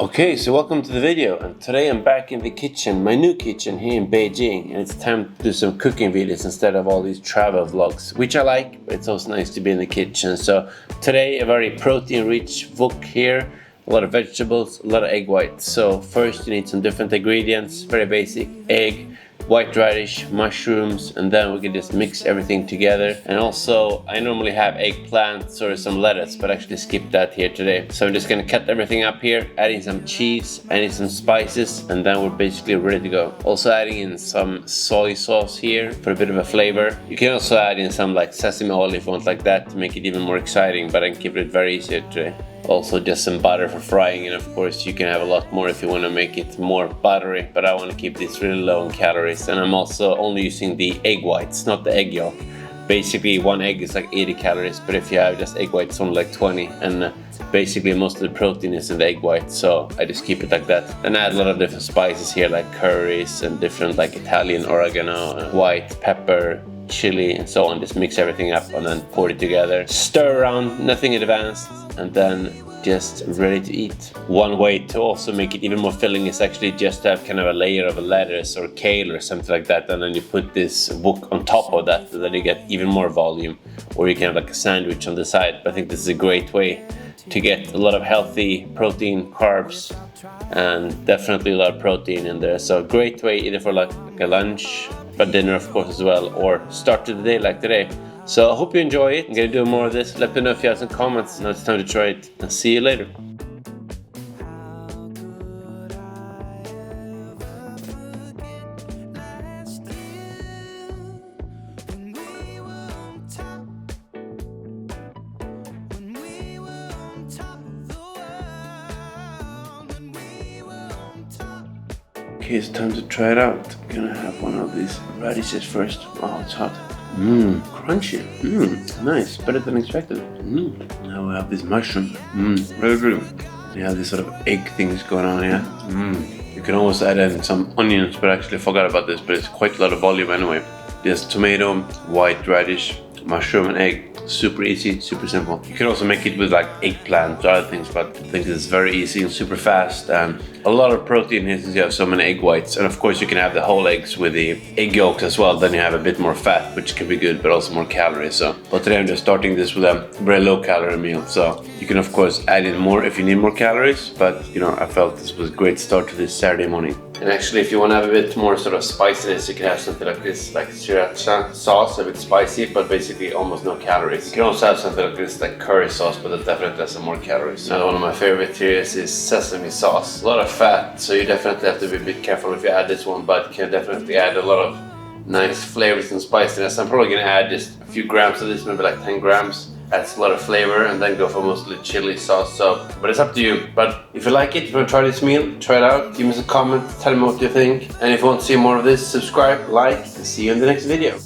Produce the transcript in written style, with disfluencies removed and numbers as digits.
Okay, so welcome to the video, and today I'm back in the kitchen, my new kitchen here in Beijing, and it's time to do some cooking videos instead of all these travel vlogs, which I like, but it's also nice to be in the kitchen. So today a very protein-rich wok here, a lot of vegetables, a lot of egg whites. So first you need some different ingredients, very basic: egg, white radish, mushrooms, and then we can just mix everything together. And also I normally have eggplants or some lettuce, but actually skip that here today. So I'm just gonna cut everything up here, adding some cheese, adding some spices, and then we're basically ready to go. Also adding in some soy sauce here for a bit of a flavor. You can also add in some like sesame oil if you want like that to make it even more exciting, but I can keep it very easy here today. Also just some butter for frying, and of course you can have a lot more if you want to make it more buttery, but I want to keep this really low in calories. And I'm also only using the egg whites, not the egg yolk. Basically one egg is like 80 calories, but if you have just egg whites it's only like 20, and basically most of the protein is in the egg white, so I just keep it like that. And I add a lot of different spices here, like curries and different like Italian oregano, white pepper, chili, and so on. Just mix everything up and then pour it together, stir around, nothing advanced, and then just ready to eat. One way to also make it even more filling is actually just to have kind of a layer of a lettuce or kale or something like that, and then you put this wok on top of that, so that you get even more volume. Or you can have like a sandwich on the side. But I think this is a great way to get a lot of healthy protein, carbs, and definitely a lot of protein in there. So great way either for like a lunch, but dinner of course as well, or start to the day like today. So I hope you enjoy it. I'm gonna do more of this. Let me know if you have some comments. Now it's time to try it, and see you later. Okay, it's time to try it out. I'm gonna have one of these radishes first. Oh, it's hot. Crunchy. Nice. Better than expected. Now we have this mushroom. Very good. You have these sort of egg things going on here. You can always add in some onions, but I actually forgot about this, but it's quite a lot of volume anyway. Just tomato, white radish, mushroom, and egg. Super easy, super simple. You can also make it with like eggplant or other things, but I think it's very easy and super fast, and a lot of protein here since you have so many egg whites. And of course you can have the whole eggs with the egg yolks as well, then you have a bit more fat, which can be good, but also more calories. So, but today I'm just starting this with a very low calorie meal, so you can of course add in more if you need more calories, but you know, I felt this was a great start to this Saturday morning. And actually, if you want to have a bit more sort of spiciness, you can have something like this, like sriracha sauce, a bit spicy, but basically almost no calories. You can also have something like this, like curry sauce, but that definitely has some more calories. Now, one of my favorite here is sesame sauce. A lot of fat, so you definitely have to be a bit careful if you add this one, but you can definitely add a lot of nice flavors and spiciness. I'm probably going to add just a few grams of this, maybe like 10 grams. Adds a lot of flavor, and then go for mostly chili sauce. So, but it's up to you. But if you like it, if you want to try this meal, try it out. Give me some comments, tell me what you think. And if you want to see more of this, subscribe, like, and see you in the next video.